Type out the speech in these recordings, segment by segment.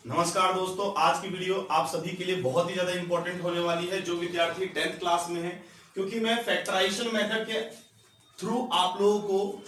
नमस्कार दोस्तों, आज की वीडियो आप सभी के लिए बहुत ही ज्यादा इंपॉर्टेंट होने वाली है जो विद्यार्थी 10th क्लास में है, क्योंकि मैं फैक्टराइजेशन मेथड के थ्रू आप लोगों को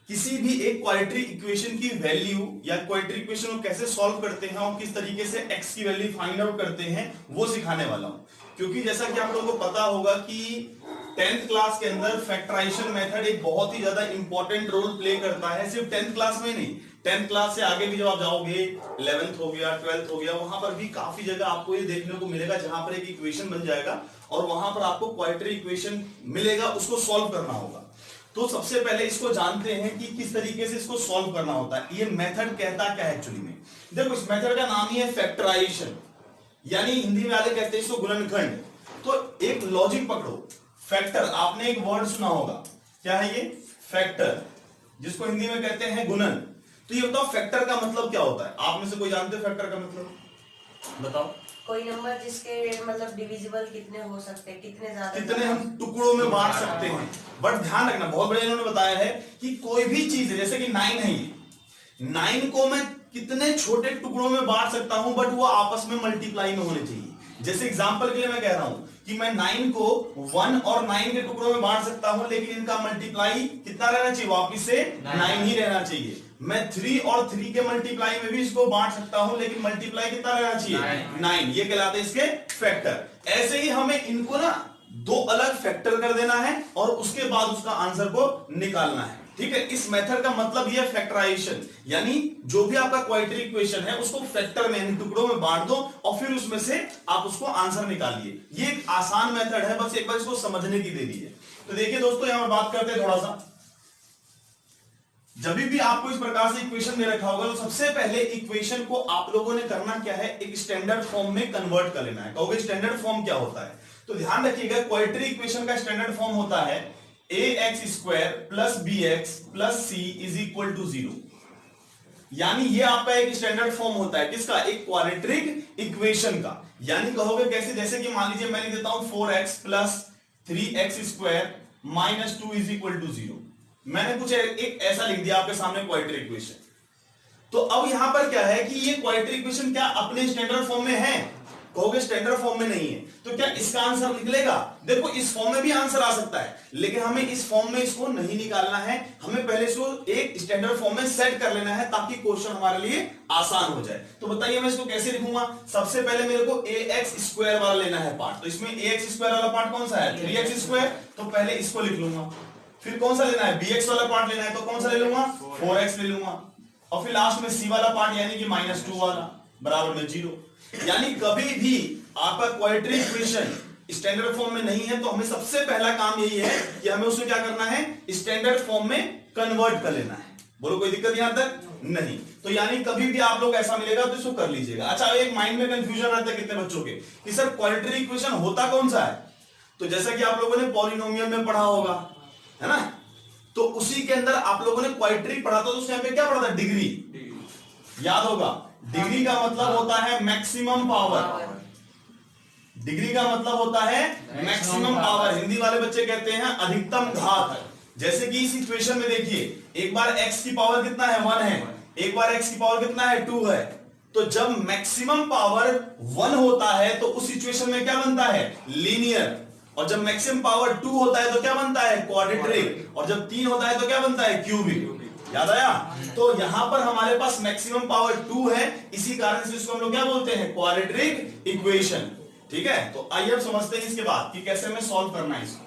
किसी भी एक क्वाड्रेटिक इक्वेशन की वैल्यू या क्वाड्रेटिक इक्वेशन को कैसे सॉल्व करते हैं और किस तरीके से x की वैल्यू फाइंड आउट करते हैं वो सिखाने वाला हूं। क्योंकि जैसा कि आप लोगों को पता होगा कि 10th क्लास के अंदर फैक्टराइजेशन मेथड एक बहुत ही ज्यादा इंपॉर्टेंट रोल प्ले करता है। सिर्फ 10th क्लास में नहीं, 10th क्लास से आगे भी जब आप जाओगे, 11th हो गया, 12th हो गया, वहां पर भी काफी जगह आपको ये देखने को मिलेगा जहां पर एक इक्वेशन बन जाएगा और वहां पर आपको क्वाड्रेटिक इक्वेशन मिलेगा, उसको सॉल्व करना होगा। तो सबसे पहले इसको जानते हैं कि किस तरीके से इसको सॉल्व करना होता है। ये मेथड कहता क्या है एक्चुअली में? देखो, इस मेथड का नाम ही है फैक्टराइजेशन, यानी हिंदी में वाले कहते हैं इसको गुणनखंड। तो एक लॉजिक पकड़ो, फैक्टर, आपने एक वर्ड सुना होगा, क्या है ये? फैक्टर, जिसको हिंदी में कहते हैं गुणन। तो ये बताओ फैक्टर का मतलब क्या होता है? आप में से कोई जानते हैं फैक्टर का मतलब? बताओ। कोई नंबर जिसके मतलब डिविजिबल कितने हो सकते हैं, कितने ज्यादा, कितने हम टुकड़ों में बांट सकते हैं। बट ध्यान रखना, बहुत बड़े इन्होंने बताया है कि कोई भी चीज, जैसे कि 9 है, ये 9 को मैं कितने छोटे टुकड़ों में बांट सकता हूं, बट वो आपस में मल्टीप्लाई में होने चाहिए। जैसे एग्जांपल के लिए मैं कह रहा हूं कि मैं 9 को 1 और 9 के टुकड़ों में बांट सकता हूं, लेकिन इनका मल्टीप्लाई कितना रहना चाहिए? वापिस से 9 ही रहना चाहिए। मैं 3 और 3 के मल्टीप्लाई में भी इसको बांट सकता हूं, लेकिन मल्टीप्लाई कितना रहना चाहिए? 9। ये कहलाते हैं इसके फैक्टर। ऐसे ही हमें इनको ना दो अलग फैक्टर कर देना है और उसके बाद उसका आंसर को निकालना है। ठीक है, इस मेथड का मतलब ये फैक्टराइजेशन, यानी जो भी आपका क्वाड्रेटिक इक्वेशन है उसको फैक्टर में, यानी टुकड़ों में बांट दो और फिर उसमें से आप उसको आंसर निकालिए। ये एक आसान मेथड है, बस एक बार इसको समझने की देरी है। तो देखिए दोस्तों, यहां पर बात करते हैं थोड़ा सा। जब भी आपको इस प्रकार से इक्वेशन दे रखा होगा तो सबसे पहले इक्वेशन को आप लोगों ने करना क्या है? एक स्टैंडर्ड फॉर्म में कन्वर्ट कर लेना है। कहोगे स्टैंडर्ड फॉर्म क्या होता है? तो ध्यान रखिएगा, क्वाड्रेटिक इक्वेशन का स्टैंडर्ड फॉर्म होता है ax² plus bx plus c is equal to 0। यानी ये आपका एक स्टैंडर्ड फॉर्म होता है किसका? एक क्वाड्रेटिक इक्वेशन का। यानी कहोगे कैसे? जैसे कि मान लीजिए मैं लिख देता हूं 4x plus 3x² minus 2 is equal to 0। मैंने कुछ एक ऐसा लिख दिया आपके सामने क्वाड्रेटिक इक्वेशन। तो अब यहां पर क्या है कि ये क्वाड्रेटिक इक्वेशन क्या अपने स्टैंडर्ड फॉर्म में है? कहोगे स्टैंडर्ड फॉर्म में नहीं है, तो क्या इसका आंसर निकलेगा? देखो, इस फॉर्म में भी आंसर आ सकता है, लेकिन हमें इस फॉर्म में इसको नहीं निकालना है। हमें पहले इसको एक स्टैंडर्ड फॉर्म में सेट कर लेना है ताकि क्वेश्चन हमारे लिए आसान हो जाए। तो बताइए मैं इसको कैसे लिखूंगा? सबसे पहले मेरे को ax² वाला लेना है पार्ट। तो इसमें ax² वाला पार्ट कौन सा है? 3x²। तो पहले इसको लिख लूंगा। फिर कौन सा लेना है? bx वाला पार्ट लेना है, तो कौन सा ले लूंगा? 4x ले लूंगा। और फिर लास्ट में c वाला पार्ट यानी कि -2 वाला बराबर में 0। यानी कभी भी आपका क्वाड्रेटिक इक्वेशन स्टैंडर्ड फॉर्म में नहीं है तो हमें सबसे पहला काम यही है कि हमें उसे क्या करना है? स्टैंडर्ड फॉर्म में कन्वर्ट कर लेना है। बोलो, कोई दिक्कत यहां तक? नहीं। तो यानी कभी भी आप लोग ऐसा मिलेगा तो इसको कर लीजिएगा। अच्छा, एक माइंड में कंफ्यूजन रहता है कितने बच्चों के कि सर क्वाड्रेटिक इक्वेशन होता कौन सा है? तो जैसा कि आप लोगों ने पॉलिनोमियल में पढ़ा होगा, है ना, तो उसी के अंदर आप लोगों ने क्वाड्रेटिक पढ़ा था, तो उस टाइम पे क्या पढ़ा था? डिग्री। याद होगा, डिग्री का मतलब होता है मैक्सिमम पावर। डिग्री का मतलब होता है मैक्सिमम पावर। हिंदी वाले बच्चे कहते हैं अधिकतम घात। जैसे कि इस इक्वेशन में देखिए, एक बार x की पावर कितना है? 1 है। एक बार x की पावर कितना है? 2 है। तो जब मैक्सिमम पावर 1 होता है तो उस सिचुएशन में क्या बनता है? लीनियर। और जब मैक्सिमम पावर 2 होता है तो क्या बनता है? क्वाड्रेटिक। और जब 3 होता है तो क्या बनता है? क्यूबिक। याद आया? तो यहां पर हमारे पास मैक्सिमम पावर 2 है, इसी कारण से इसको हम लोग क्या बोलते हैं? Quadratic equation. ठीक है, तो आइए अब समझते हैं इसके बाद कि कैसे हमें सॉल्व करना है इसको।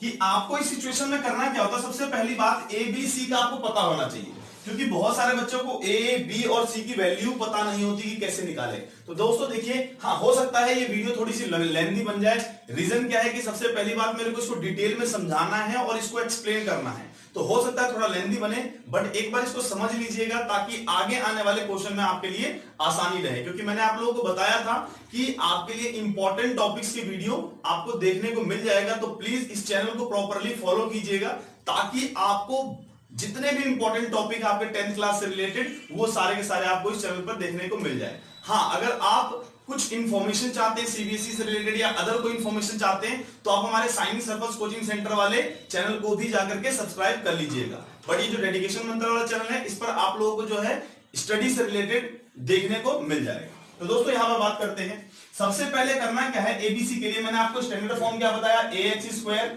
कि आपको इस सिचुएशन में करना क्या होता है? सबसे पहली बात, ए बी सी का आपको पता होना चाहिए, क्योंकि बहुत सारे बच्चों को ए बी और सी की वैल्यू पता नहीं होती कि कैसे निकाले। तो दोस्तों देखिए, हाँ हो सकता है ये वीडियो थोड़ी सी लेंथी बन जाए। रीजन क्या है कि सबसे पहली बात मेरे को इसको डिटेल में समझाना है और इसको एक्सप्लेन करना है, तो हो सकता है थोड़ा लेंथी बने, बट एक बार इसको समझ लीजिएगा ताकि आगे आने वाले क्वेश्चन में आपके लिए आसानी रहे। क्योंकि मैंने आप लोगों को बताया था कि आपके लिए इंपॉर्टेंट टॉपिक्स की वीडियो आपको देखने को मिल जाएगा, तो प्लीज इस चैनल को प्रॉपरली फॉलो कीजिएगा ताकि आपको जितने भी इंपॉर्टेंट टॉपिक आपके 10th क्लास से रिलेटेड वो सारे के सारे आपको इस चैनल पर देखने को मिल जाए। हाँ, अगर आप कुछ इंफॉर्मेशन चाहते हैं सीबीएसई से रिलेटेड या अदर कोई इंफॉर्मेशन चाहते हैं तो आप हमारे साइनिंग सर्कल्स कोचिंग सेंटर वाले चैनल को भी जाकर के सब्सक्राइब कर लीजिएगा। बट ये जो डेडिकेशन मंत्र वाला चैनल है, इस पर आप लोगों को जो है स्टडी से रिलेटेड देखने को मिल जाएगा। तो दोस्तों यहां पर बात करते हैं, सबसे पहले करना क्या है, एबीसी के लिए मैंने आपको स्टैंडर्ड फॉर्म क्या बताया, ax²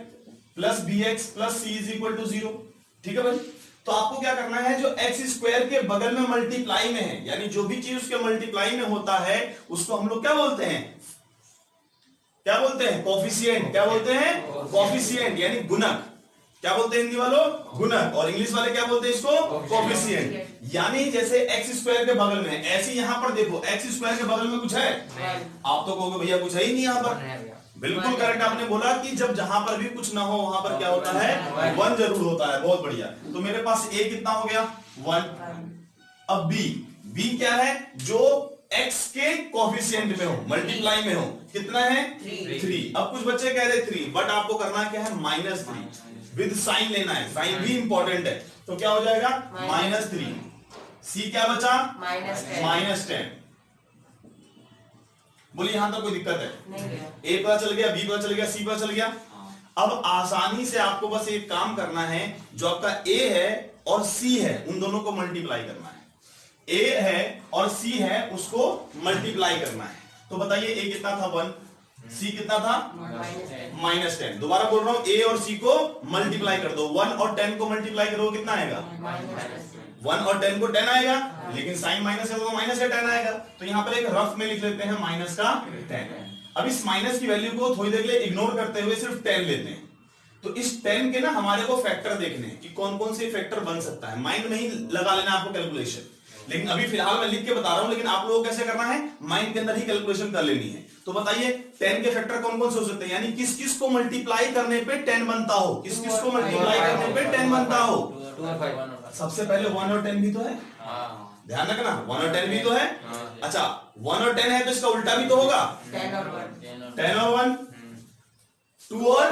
plus bx plus c is equal to 0। ठीक है भाई, तो आपको क्या करना है, जो x² के बगल में मल्टीप्लाई में है, यानी जो भी चीज उसके मल्टीप्लाई में होता है उसको हम लोग क्या बोलते हैं, क्या बोलते हैं, कोफिशिएंट। क्या बोलते हैं, कोफिशिएंट, यानी गुणक। क्या बोलते हैं हिंदी वालों, गुणक, और इंग्लिश वाले क्या बोलते हैं इसको, कोफिशिएंट। यानी जैसे x² के बगल में, ऐसे यहां पर देखो x² के बगल में कुछ है, आप तो कहोगे भैया कुछ है ही नहीं यहां पर। बिल्कुल करेक्ट आपने बोला कि जब जहां पर भी कुछ ना हो वहां पर क्या होता है, 1 जरूर होता है। बहुत बढ़िया। तो मेरे पास a कितना हो गया, 1। अब b क्या है, जो x के कोफिशिएंट में हो, मल्टीप्लाई में हो, कितना है, 3। अब कुछ बच्चे कह रहे 3, बट आपको करना क्या है, -3 विद साइन लेना है, साइन भी इंपॉर्टेंट है। तो क्या हो जाएगा, -3। c क्या बचा, -10। बोलिए यहां तक कोई दिक्कत है, a पता चल गया, b पता चल गया, c पता चल गया। अब आसानी से आपको बस एक काम करना है, जो आपका a है और c है उन दोनों को मल्टीप्लाई करना है। a है और c है उसको मल्टीप्लाई करना है। तो बताइए a कितना था, 1, c कितना था, -10। दोबारा बोल रहा हूं, a और c को मल्टीप्लाई कर दो, 1 और 10 को मल्टीप्लाई करो, कितना आएगा, 1 और 10 को 10 आएगा, लेकिन साइन माइनस है तो माइनस का 10 आएगा। तो यहां पर एक रफ में लिख लेते हैं -10। अब इस माइनस की वैल्यू को थोड़ी देर के लिए इग्नोर करते हुए सिर्फ 10 लेते हैं। तो इस 10 के ना हमारे को फैक्टर देखने हैं कि कौन कौन से फैक्टर बन सकता है। माइंड में ही लगा लेना आपको कैलकुलेशन, लेकिन अभी फिलहाल मैं लिख के बता रहा हूं, लेकिन आप लोगों को कैसे करना है, माइंड के अंदर ही कैलकुलेशन कर लेनी है। तो बताइए 10 के फैक्टर कौन कौन से हो सकते हैं, यानी किस किस को मल्टीप्लाई करने पे 10 बनता हो, किस किस को मल्टीप्लाई करने पे 10 बनता हो। सबसे पहले 1 और 10 भी तो है, ध्यान रखना, 1 और 10 भी तो है। अच्छा 1 और 10 है तो इसका उल्टा भी तो होगा, 10 और 1, 2 और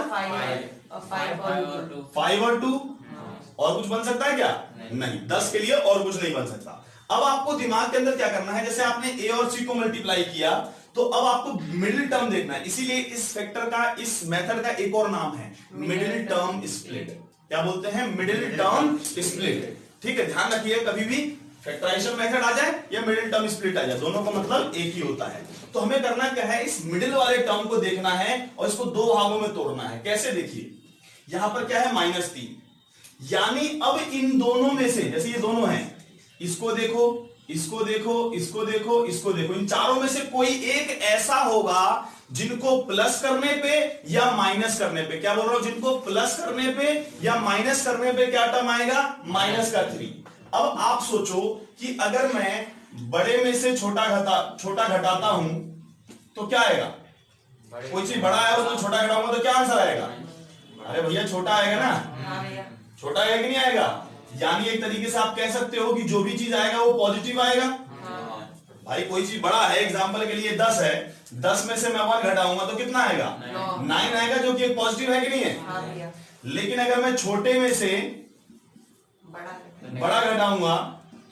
5 और 2, और कुछ बन सकता है क्या, नहीं। 10 के लिए और कुछ नहीं बन सकता। अब आपको दिमाग के अंदर क्या करना है, जैसे आपने a और c को मल्टीप्लाई किया, तो अब आपको मिडिल टर्म देखना है। इसीलिए इस फैक्टर का, इस मेथड का एक और नाम है मिडिल टर्म स्प्लिट। क्या बोलते हैं, मिडिल टर्म स्प्लिट। ठीक है, ध्यान रखिए, कभी भी फैक्टराइजेशन मेथड आ जाए या मिडिल टर्म स्प्लिट आ जाए, दोनों का मतलब एक ही होता है। तो हमें करना क्या है, इस मिडिल वाले टर्म को देखना है और इसको 2 भागों में तोड़ना है। कैसे, देखिए यहां पर क्या है, -3, यानी अब इन दोनों में से, जैसे ये दोनों हैं, इसको देखो, इसको देखो, इसको देखो, इसको देखो, इन चारों में से कोई एक ऐसा होगा जिनको प्लस करने पे या माइनस करने पे, क्या बोल रहा हूं, जिनको प्लस करने पे या माइनस करने पे क्या टर्म आएगा, -3। अब आप सोचो कि अगर मैं बड़े में से छोटा घटाता हूं तो क्या आएगा, कोई चीज बड़ा है तो छोटा घटाऊंगा तो क्या आंसर आएगा, अरे भैया छोटा आएगा ना, छोटा आएगा कि नहीं आएगा। यानी एक तरीके से आप कह सकते हो कि जो भी चीज आएगा वो पॉजिटिव आएगा। भाई कोई चीज बड़ा है, एग्जांपल के लिए 10 है, 10 में से मैं 1 घटाऊंगा तो कितना आएगा, 9 आएगा, जो कि एक पॉजिटिव है कि नहीं है। लेकिन अगर मैं छोटे में से बड़ा घटाऊंगा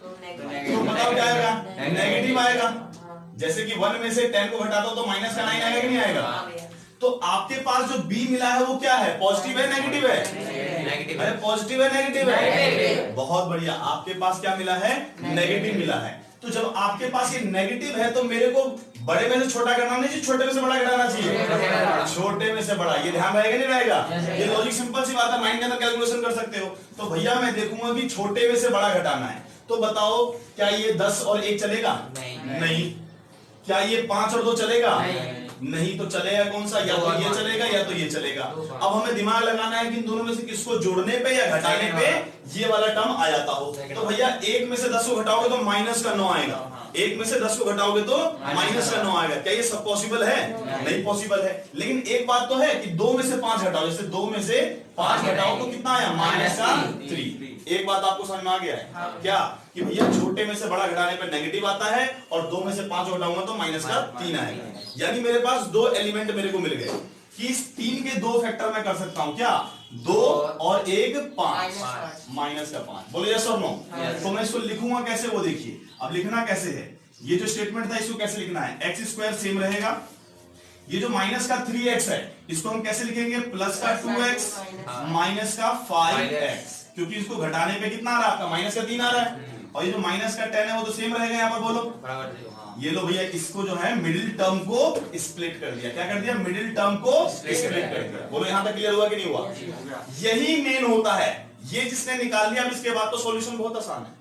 तो बताओ क्या आएगा, नेगेटिव आएगा। जैसे कि 1 में से 10 को घटाता हूं तो माइनस का 9 आएगा कि नहीं आएगा। तो आपके पास जो b मिला है वो क्या है, पॉजिटिव है नेगेटिव है, अरे पॉजिटिव है नेगेटिव है, बहुत बढ़िया। आपके पास क्या मिला है, नेगेटिव मिला है। तो जब आपके पास ये नेगेटिव है तो मेरे को बड़े में से छोटा करना नहीं चाहिए, छोटे में से बड़ा घटाना चाहिए, छोटे में से बड़ा। ये ध्यान रहेगा नहीं रहेगा, ये लॉजिक सिंपल सी बात है, माइंड के अंदर कैलकुलेशन कर सकते हो। तो भैया मैं देखूंगा कि छोटे में से बड़ा घटाना है, तो बताओ क्या ये 10 और 1 चलेगा, नहीं। क्या ये 5 और 2 चलेगा, नहीं। तो चलेगा कौन सा, या तो ये चलेगा या तो ये चलेगा। अब हमें दिमाग लगाना है कि इन दोनों में से किसको जोड़ने पे या घटाने पे ये वाला टर्म आ जाता हो। तो भैया 1 में से 10 को घटाओगे तो -9 आएगा, 1 में से 10 को घटाओगे तो -9 आएगा। क्या ये सब पॉसिबल है, नहीं पॉसिबल है। लेकिन एक बात तो है कि 2 में से 5 घटाओ, जैसे 2 में से 5 घटाओ तो कितना आया, -3। एक बात आपको समझ में आ गया है क्या, कि भैया छोटे में से बड़ा घटाने पर नेगेटिव आता है और 2 में से 5 घटाऊंगा तो -3 आएगा। यानी मेरे पास 2 एलिमेंट मेरे को मिल गए कि इस 3 के 2 फैक्टर मैं कर सकता हूं, क्या 2 और 1 5, -5। बोले यस और नो। तो मैं इसको लिखूंगा कैसे, वो देखिए। अब लिखना कैसे है, ये जो स्टेटमेंट था इसको कैसे लिखना है, x² सेम रहेगा, ये जो माइनस का 3x है इसको हम कैसे लिखेंगे, प्लस का 2x माइनस का 5x। क्योंकि इसको घटाने पे कितना आ रहा है आपका, माइनस का 3 आ रहा है, और ये जो माइनस का 10 है वो तो सेम रहेगा यहाँ पर, बोलो ये लो भैया, इसको जो है मिडिल टर्म को स्प्लिट कर दिया। क्या कर दिया, मिडिल टर्म को स्प्लिट कर दिया। बोलो यहां तक क्लियर हुआ कि नहीं हुआ? यही मेन होता है, ये जिसने निकाल लिया, अब इसके बाद तो सॉल्यूशन बहुत आसान है।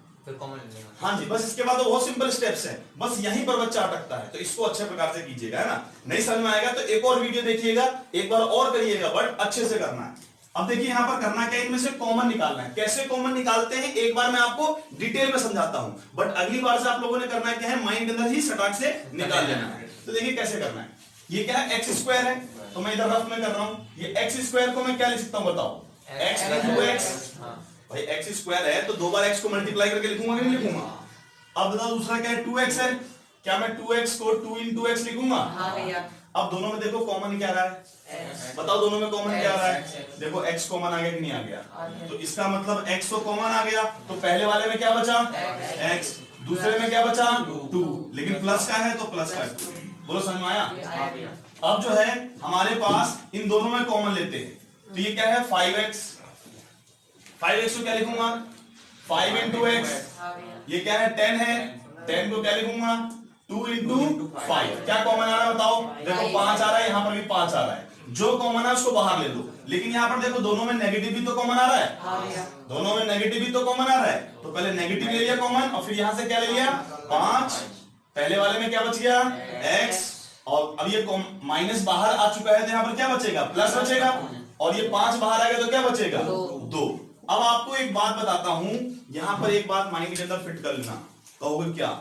हाँ जी, बस इसके बाद तो बहुत सिंपल स्टेप्स हैं, बस यहीं पर बच्चा अटकता है। तो इसको अच्छे प्रकार से कीजिएगा, है ना। नहीं समझ में आएगा तो एक और वीडियो देखिएगा, एक बार और करिएगा, बट अच्छे से करना है। अब देखिए यहाँ पर करना क्या है, इनमें से कॉमन निकालना है। कैसे कॉमन निकालते हैं एक बार मैं आपको डिटेल में समझाता हूं, बट अगली बार से आप लोगों ने करना क्या है, माइंड के अंदर ही सटाक से निकाल लेना है। तो देखिए कैसे करना है। ये क्या है, एक्स स्क्वायर है, तो मैं इधर रफ में कर रहा हूं। ये एक्स स्क्वायर को मैं क्या लिख सकता हूं, बताओ, एक्स इंटू एक्स। भाई एक्स स्क्वायर है तो 2 बार एक्स को मल्टीप्लाई करके लिखूंगा कि नहीं लिखूंगा। अब बताओ दूसरा क्या है, 2x है, क्या मैं 2x को 2 into x लिखूंगा? हाँ भैया। अब दोनों में देखो कॉमन क्या रहा है, बताओ दोनों में कॉमन क्या रहा है। देखो x कॉमन आ गया कि नहीं आ गया, तो इसका मतलब x तो कॉमन आ गया, तो पहले वाले में क्या बचा, x, दूसरे में क्या बचा 2, लेकिन प्लस का है तो प्लस का 2। बोलो समझ में आया? अब जो है हमारे पास इन दोनों में कॉमन लेते हैं, तो ये क्या है 5x, 5x को क्या लिखूंगा, 5 into x। ये क्या है 10 है, 10 को क्या लिखूंगा, 2 into 5। क्या कॉमन आ रहा है बताओ, देखो 5 आ रहा है, यहाँ पर भी 5 आ रहा है, जो कॉमन है उसको बाहर ले लो। लेकिन यहाँ पर देखो दोनों में नेगेटिव भी तो कॉमन आ रहा है, दोनों में नेगेटिव भी तो कॉमन आ रहा है, तो पहले नेगेटिव ले लिया कॉमन, और फिर यहाँ से क्या ले लिया 5, पहले वाले में क्या बच गया x, और अब ये माइनस बाहर आ चुका है तो यहाँ पर क्या बचेगा, प्लस बचेगा, और ये 5 बाहर आ गया तो क्या बचेगा 2। अब आपको एक बात बताता हूं, यहां पर एक बात माइंड के अंदर फिट कर लेना, कहोगे क्या,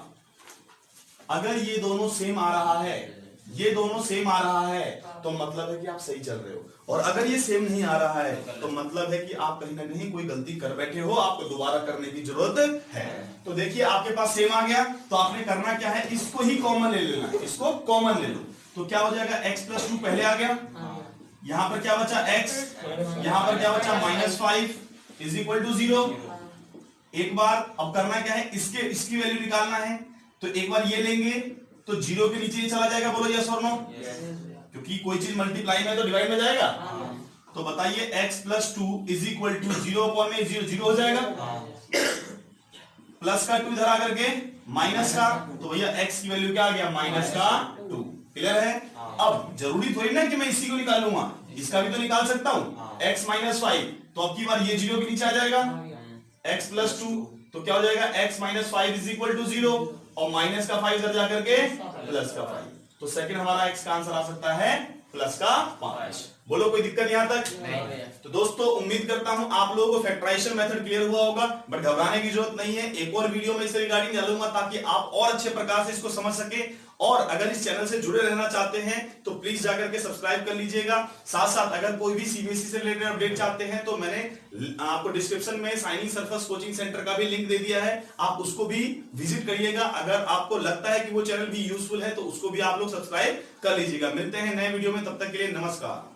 अगर ये दोनों सेम आ रहा है, ये दोनों सेम आ रहा है, तो मतलब है कि आप सही चल रहे हो, और अगर ये सेम नहीं आ रहा है तो मतलब है कि आप कहीं ना कहीं कोई गलती कर बैठे हो, आपको दोबारा करने की जरूरत है। तो देखिए आपके पास सेम आ गया, तो आपने करना क्या है, इसको ही कॉमन ले लेना, इसको कॉमन ले लो, तो क्या हो जाएगा x + 2 पहले आ गया, यहां पर क्या बचा x, यहां पर क्या बचा -5 = 0। एक बार अब करना क्या है, इसकी वैल्यू निकालना है, तो एक बार ये लेंगे तो 0 के नीचे ये चला जाएगा, बोलो यस और नो, क्योंकि कोई चीज मल्टीप्लाई में तो डिवाइड में जाएगा। तो बताइए x + 2 = 0/0 हो जाएगा, प्लस का 2 इधर आकर के माइनस का, तो भैया x की वैल्यू क्या आ गया, -2। क्लियर है? अब जरूरी थोड़ी ना कि मैं इसी को निकालूंगा, इसका भी तो निकाल सकता हूं, x - 5, तो अब की बार ये 0 के नीचे आ जाएगा, x + 2, तो क्या हो जाएगा x - 5 = 0, और माइनस का 5 इधर जाकर के प्लस का 5, तो सेकंड हमारा x का आंसर आ सकता है +5। बोलो कोई दिक्कत यहां तक? नहीं। तो दोस्तों उम्मीद करता हूं आप लोगों को फैक्टराइजेशन मेथड क्लियर हुआ होगा, बट घबराने की जरूरत नहीं है, एक और वीडियो में इससे रिगार्डिंग डालूंगा ताकि आप और अच्छे प्रकार से इसको समझ सके। और अगर इस चैनल से जुड़े रहना चाहते हैं तो प्लीज जाकर के सब्सक्राइब कर लीजिएगा। साथ साथ अगर कोई भी सीबीएसई से रिलेटेड अपडेट चाहते हैं तो मैंने आपको डिस्क्रिप्शन में शाइनिंग सरफेस कोचिंग सेंटर का भी लिंक दे दिया है, आप उसको भी विजिट करिएगा। अगर आपको लगता है कि वो चैनल भी यूजफुल है तो उसको भी आप लोग सब्सक्राइब कर लीजिएगा। मिलते हैं नए वीडियो में, तब तक के लिए नमस्कार।